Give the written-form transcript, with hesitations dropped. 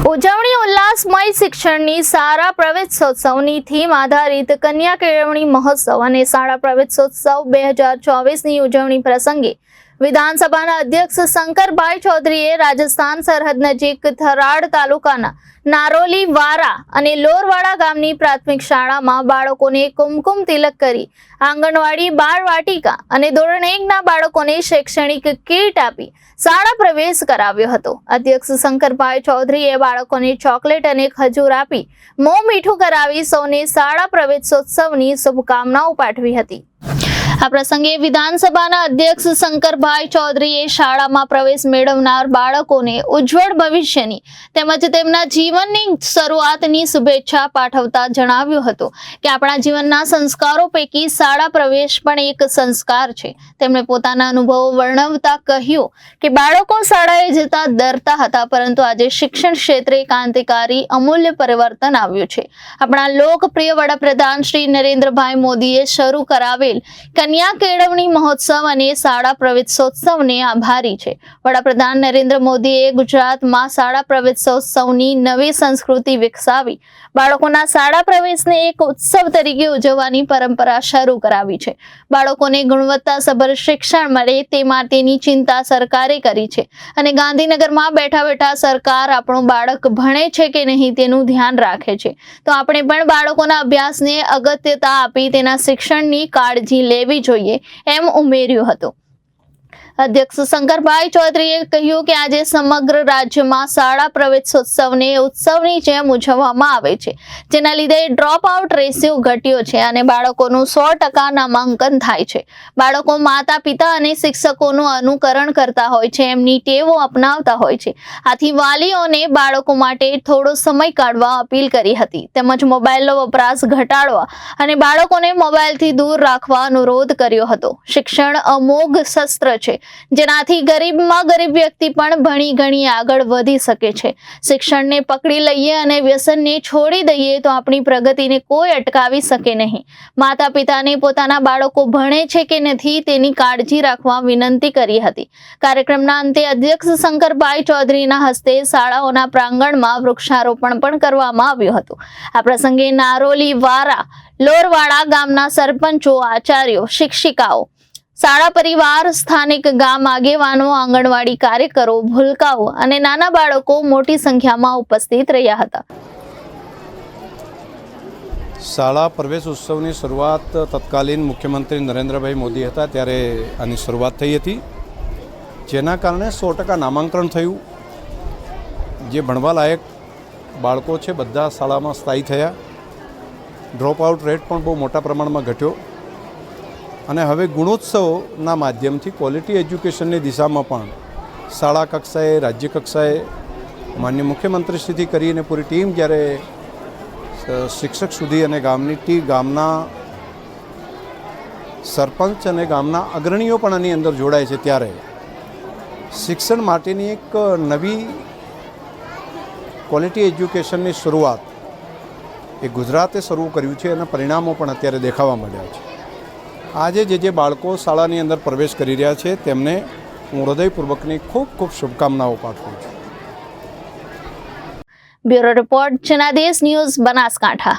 ઉજવણી ઉલ્લાસમય શિક્ષણની શાળા પ્રવેશોત્સવની થીમ આધારિત કન્યા કેળવણી મહોત્સવ અને શાળા પ્રવેશોત્સવ 2024ની ઉજવણી પ્રસંગે વિધાનસભાના અધ્યક્ષ શંકરભાઈ ચૌધરીએ રાજસ્થાન સરહદ નજીક થરાદ તાલુકાના નારોલી વારા અને લોરવાડા ગામની પ્રાથમિક શાળામાં બાળકોને કુમકુમ તિલક કરી આંગણવાડી બાળવાટિકા અને ધોરણ 1ના બાળકોને શૈક્ષણિક કીટ આપી શાળા પ્રવેશ કરાવ્યો હતો। અધ્યક્ષ શંકરભાઈ ચૌધરીએ બાળકોને ચોકલેટ અને ખજૂર આપી મોં મીઠું કરાવી સૌને શાળા પ્રવેશોત્સવની શુભકામનાઓ પાઠવી હતી। આ પ્રસંગે વિધાનસભાના અધ્યક્ષ શંકરભાઈ ચૌધરીએ શાળામાં પ્રવેશ મેળવનાર બાળકોને ઉજ્જવળ ભવિષ્યની તેમજ તેમના જીવનની શરૂઆતની શુભેચ્છા પાઠવતા જણાવ્યું હતું કે આપણા જીવનના સંસ્કારો પૈકી શાળા પ્રવેશ પણ એક સંસ્કાર છે। તેમણે પોતાના અનુભવો વર્ણવતા કહ્યું કે બાળકો શાળાએ જતા ડરતા હતા, પરંતુ આજે શિક્ષણ ક્ષેત્રે ક્રાંતિકારી અમૂલ્ય પરિવર્તન આવ્યું છે। આપણા લોકપ્રિય વડાપ્રધાન શ્રી નરેન્દ્રભાઈ મોદીએ શરૂ કરાવેલ કન્યા કેળવણી મહોત્સવ અને શાળા પ્રવેશોત્સવને આભારી છે। વડાપ્રધાન નરેન્દ્ર મોદીએ ગુજરાતમાં શાળા પ્રવેશોત્સવની નવી સંસ્કૃતિ વિકસાવી બાળકોના શાળા પ્રવેશને એક ઉત્સવ તરીકે ઉજવવાની પરંપરા શરૂ કરાવી છે। બાળકોને ગુણવત્તાસભર શિક્ષણ મળે તે માટેની ચિંતા સરકારે કરી છે અને ગાંધીનગરમાં બેઠા બેઠા સરકાર આપણું બાળક ભણે છે કે નહીં તેનું ધ્યાન રાખે છે, તો આપણે પણ બાળકોના અભ્યાસને અગત્યતા આપી તેના શિક્ષણની કાળજી લેવી જોઈએ એમ ઉમેર્યું હતું। અધ્યક્ષ શંકરભાઈ ચૌધરીએ કહ્યું કે આજે સમગ્ર રાજ્યમાં શાળા પ્રવેશોત્સવને ઉત્સવની જેમ ઉજવવામાં આવે છે, જેના લીધે ડ્રોપ આઉટ રેશિયો ઘટ્યો છે અને બાળકોનું 100% નામાંકન થાય છે। બાળકો માતા પિતા અને શિક્ષકોનું અનુકરણ કરતા હોય છે, એમની ટેવો અપનાવતા હોય છે। આથી વાલીઓને બાળકો માટે થોડો સમય કાઢવા અપીલ કરી હતી, તેમજ મોબાઈલનો વપરાશ ઘટાડવા અને બાળકોને મોબાઈલથી દૂર રાખવા અનુરોધ કર્યો હતો। શિક્ષણ અમોઘ શસ્ત્ર છે, જેનાથી ગરીબમાં ગરીબ વ્યક્તિ પણ ભણી ગણી આગળ વધી શકે છે। શિક્ષણને પકડી લઈએ અને વ્યસનને છોડી દઈએ તો આપણી પ્રગતિને કોઈ અટકાવી શકે નહીં। માતા પિતાને પોતાના બાળકો ભણે છે કે નથી તેની કાળજી રાખવા વિનંતી કરી હતી। કાર્યક્રમના અંતે અધ્યક્ષ શંકરભાઈ ચૌધરીના હસ્તે શાળાઓના પ્રાંગણમાં વૃક્ષારોપણ પણ કરવામાં આવ્યું હતું। આ પ્રસંગે નારોલી વારા લોરવાડા ગામના સરપંચો, આચાર્યો, શિક્ષિકાઓ, શાળા પરિવાર, સ્થાનિક ગામ આગેવાનો, આંગણવાડી કાર્યકરો, ભૂલકાઓ અને નાના બાળકો મોટી સંખ્યામાં ઉપસ્થિત રહ્યા હતા। શાળા પ્રવેશ ઉત્સવની શરૂઆત તત્કાલીન મુખ્યમંત્રી નરેન્દ્રભાઈ મોદી હતા ત્યારે આની શરૂઆત થઈ હતી, જેના કારણે 100% નામાંકન થયું। જે ભણવા લાયક બાળકો છે બધા શાળામાં સ્થાયી થયા। ડ્રોપ આઉટ રેટ પણ બહુ મોટા પ્રમાણમાં ઘટ્યો અને હવે ગુણોત્સવના માધ્યમથી ક્વોલિટી એજ્યુકેશનની દિશામાં પણ શાળા કક્ષાએ, રાજ્ય કક્ષાએ માન્ય મુખ્યમંત્રીશ્રીથી કરીને પૂરી ટીમ જ્યારે શિક્ષક સુધી અને ગામના સરપંચ અને ગામના અગ્રણીઓ પણ આની અંદર જોડાય છે, ત્યારે શિક્ષણ માટેની એક નવી ક્વોલિટી એજ્યુકેશનની શરૂઆત એ ગુજરાતે શરૂ કર્યું છે અને પરિણામો પણ અત્યારે દેખાવા માંડ્યા છે। આજે જે બાળકો શાળાની અંદર પ્રવેશ કરી રહ્યા છે તેમને હું હૃદયપૂર્વકની ખૂબ ખૂબ શુભકામનાઓ પાઠવું છું। Bureau report, Janadesh news, Banaskantha.